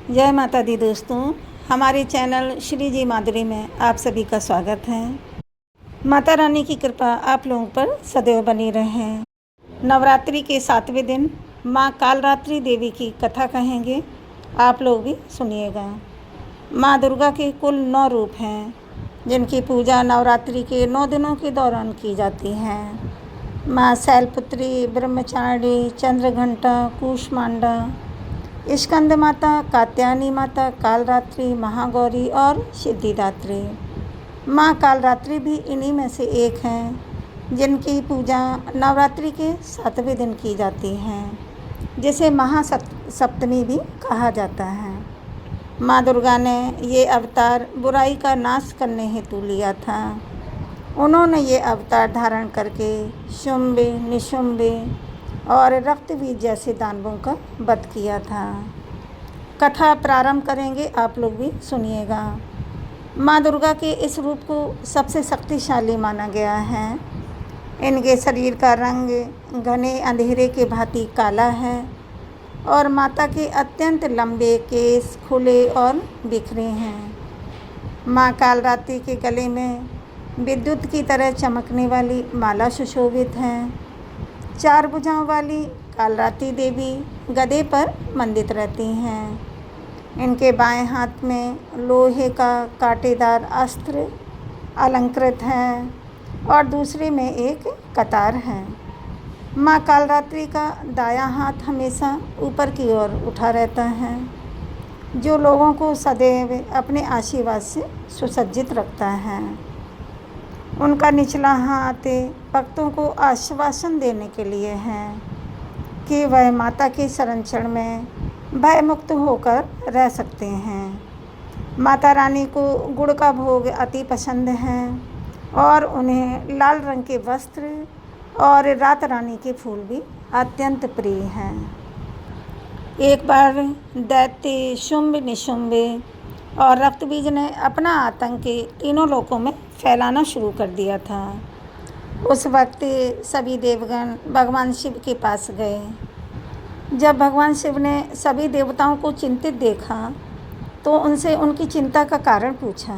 जय माता दी दोस्तों, हमारे चैनल श्री जी माधुरी में आप सभी का स्वागत है। माता रानी की कृपा आप लोगों पर सदैव बनी रहे। नवरात्रि के 7वें दिन माँ कालरात्रि देवी की कथा कहेंगे, आप लोग भी सुनिएगा। माँ दुर्गा के कुल 9 रूप हैं, जिनकी पूजा नवरात्रि के 9 दिनों के दौरान की जाती है। माँ शैलपुत्री, ब्रह्मचारिणी, चंद्रघंटा, कूष्मांडा, स्कंद माता, कात्यायनी माता, कालरात्रि, महागौरी और सिद्धिदात्री। माँ कालरात्रि भी इन्हीं में से एक हैं, जिनकी पूजा नवरात्रि के 7वें दिन की जाती है, जिसे महासप्तमी भी कहा जाता है। माँ दुर्गा ने ये अवतार बुराई का नाश करने हेतु लिया था। उन्होंने ये अवतार धारण करके शुंभ, निशुंभ और रक्तबीज जैसे दानवों का वध किया था। कथा प्रारंभ करेंगे, आप लोग भी सुनिएगा। माँ दुर्गा के इस रूप को सबसे शक्तिशाली माना गया है। इनके शरीर का रंग घने अंधेरे के भांति काला है और माता के अत्यंत लंबे केस खुले और बिखरे हैं। माँ कालरात्रि के गले में विद्युत की तरह चमकने वाली माला सुशोभित है। 4 भुजाओं वाली कालरात्रि देवी गदे पर मंडित रहती हैं। इनके बाएं हाथ में लोहे का कांटेदार अस्त्र अलंकृत है और दूसरे में एक कतार है। माँ कालरात्रि का दायां हाथ हमेशा ऊपर की ओर उठा रहता है, जो लोगों को सदैव अपने आशीर्वाद से सुसज्जित रखता है। उनका निचला हाथ भक्तों को आश्वासन देने के लिए है कि वह माता के शरण में भयमुक्त होकर रह सकते हैं। माता रानी को गुड़ का भोग अति पसंद है और उन्हें लाल रंग के वस्त्र और रात रानी के फूल भी अत्यंत प्रिय हैं। एक बार दैत्य शुंभ, निशुंभ और रक्तबीज ने अपना आतंक तीनों लोकों में फैलाना शुरू कर दिया था। उस वक्त सभी देवगण भगवान शिव के पास गए। जब भगवान शिव ने सभी देवताओं को चिंतित देखा तो उनसे उनकी चिंता का कारण पूछा।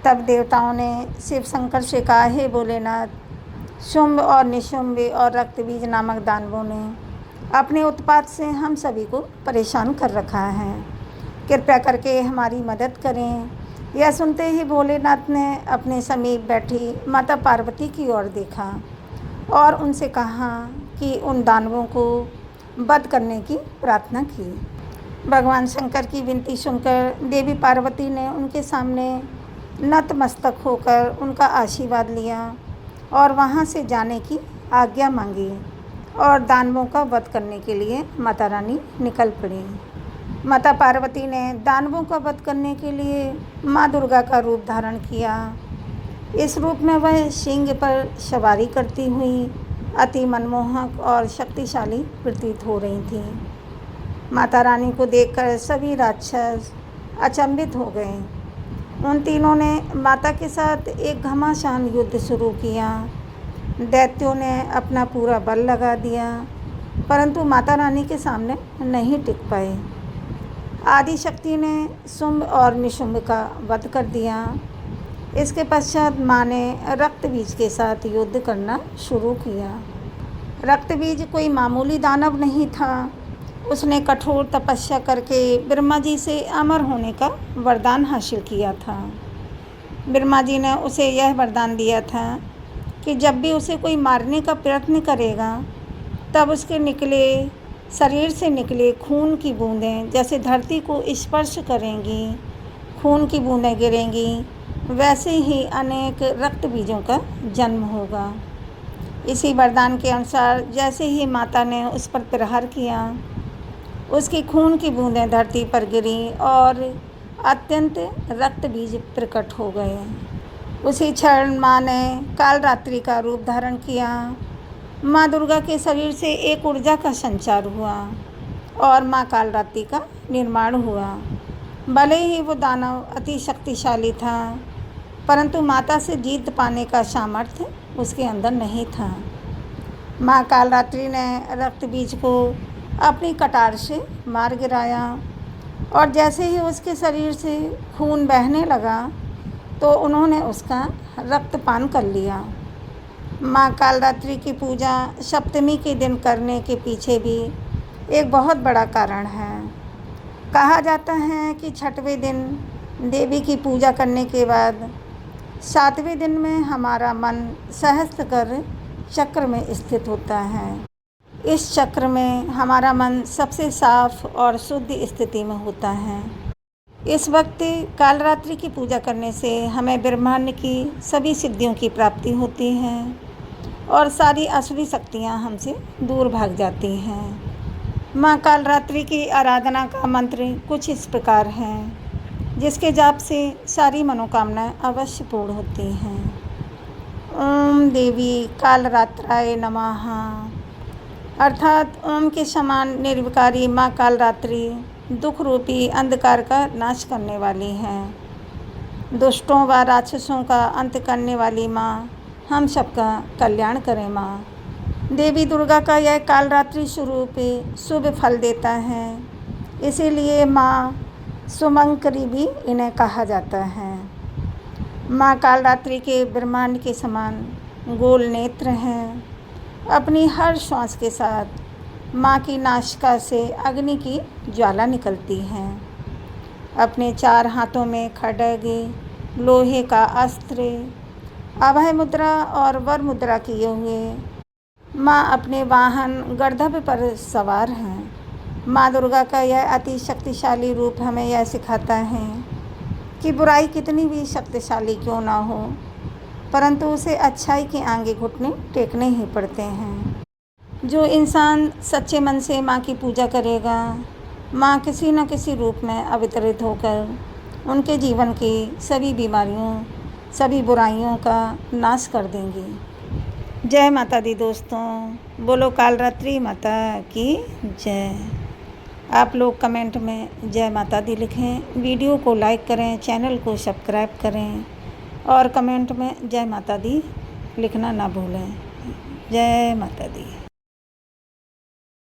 तब देवताओं ने शिव शंकर से कहा, हे भोलेनाथ, शुंभ और निशुंभ और रक्तबीज नामक दानवों ने अपने उत्पात से हम सभी को परेशान कर रखा है। कृपया करके हमारी मदद करें। यह सुनते ही भोलेनाथ ने अपने समीप बैठी माता पार्वती की ओर देखा और उनसे कहा कि उन दानवों को वध करने की प्रार्थना की। भगवान शंकर की विनती सुनकर देवी पार्वती ने उनके सामने नतमस्तक होकर उनका आशीर्वाद लिया और वहाँ से जाने की आज्ञा मांगी और दानवों का वध करने के लिए माता रानी निकल पड़ी। माता पार्वती ने दानवों का वध करने के लिए माँ दुर्गा का रूप धारण किया। इस रूप में वह सिंह पर सवारी करती हुई अति मनमोहक और शक्तिशाली प्रतीत हो रही थी। माता रानी को देखकर सभी राक्षस अचंभित हो गए। उन तीनों ने माता के साथ एक घमासान युद्ध शुरू किया। दैत्यों ने अपना पूरा बल लगा दिया, परंतु माता रानी के सामने नहीं टिक पाए। आदिशक्ति ने शुंभ और निशुंभ का वध कर दिया। इसके पश्चात माँ ने रक्तबीज के साथ युद्ध करना शुरू किया। रक्तबीज कोई मामूली दानव नहीं था। उसने कठोर तपस्या करके ब्रह्मा जी से अमर होने का वरदान हासिल किया था। ब्रह्मा जी ने उसे यह वरदान दिया था कि जब भी उसे कोई मारने का प्रयत्न करेगा, तब उसके शरीर से निकले खून की बूंदें जैसे धरती को स्पर्श करेंगी, खून की बूंदें गिरेंगी, वैसे ही अनेक रक्त बीजों का जन्म होगा। इसी वरदान के अनुसार जैसे ही माता ने उस पर प्रहार किया, उसकी खून की बूंदें धरती पर गिरी और अत्यंत रक्त बीज प्रकट हो गए। उसी क्षण माँ ने कालरात्रि का रूप धारण किया। माँ दुर्गा के शरीर से एक ऊर्जा का संचार हुआ और माँ कालरात्रि का निर्माण हुआ। भले ही वो दानव अति शक्तिशाली था, परंतु माता से जीत पाने का सामर्थ्य उसके अंदर नहीं था। माँ कालरात्रि ने रक्त बीज को अपनी कटार से मार गिराया और जैसे ही उसके शरीर से खून बहने लगा तो उन्होंने उसका रक्तपान कर लिया। माँ कालरात्रि की पूजा सप्तमी के दिन करने के पीछे भी एक बहुत बड़ा कारण है। कहा जाता है कि छठवें दिन देवी की पूजा करने के बाद 7वें दिन में हमारा मन सहस्त्र चक्र में स्थित होता है। इस चक्र में हमारा मन सबसे साफ और शुद्ध स्थिति में होता है। इस वक्त कालरात्रि की पूजा करने से हमें ब्रह्मांड की सभी सिद्धियों की प्राप्ति होती है और सारी असुरी शक्तियाँ हमसे दूर भाग जाती हैं। माँ कालरात्रि की आराधना का मंत्र कुछ इस प्रकार है, जिसके जाप से सारी मनोकामनाएं अवश्य पूर्ण होती हैं। ओम देवी कालरात्राय नमः। अर्थात ओम के समान निर्विकारी माँ कालरात्रि दुख रूपी अंधकार का नाश करने वाली हैं। दुष्टों व राक्षसों का अंत करने वाली माँ हम सबका कल्याण करें। माँ देवी दुर्गा का यह कालरात्रि स्वरूप शुभ फल देता है, इसीलिए माँ सुमंकरी भी इन्हें कहा जाता है। माँ कालरात्रि के ब्रह्मांड के समान गोल नेत्र हैं। अपनी हर श्वास के साथ माँ की नासिका से अग्नि की ज्वाला निकलती है। अपने 4 हाथों में खड्ग, लोहे का अस्त्र, अभय मुद्रा और वर मुद्रा किए हुए माँ अपने वाहन गर्दभ पर सवार हैं। माँ दुर्गा का यह अति शक्तिशाली रूप हमें यह सिखाता है कि बुराई कितनी भी शक्तिशाली क्यों ना हो, परंतु उसे अच्छाई के आगे घुटने टेकने ही पड़ते हैं। जो इंसान सच्चे मन से माँ की पूजा करेगा, माँ किसी न किसी रूप में अवतरित होकर उनके जीवन की सभी बीमारियों, सभी बुराइयों का नाश कर देंगी। जय माता दी दोस्तों, बोलो कालरात्रि माता की जय। आप लोग कमेंट में जय माता दी लिखें, वीडियो को लाइक करें, चैनल को सब्सक्राइब करें और कमेंट में जय माता दी लिखना ना भूलें। जय माता दी।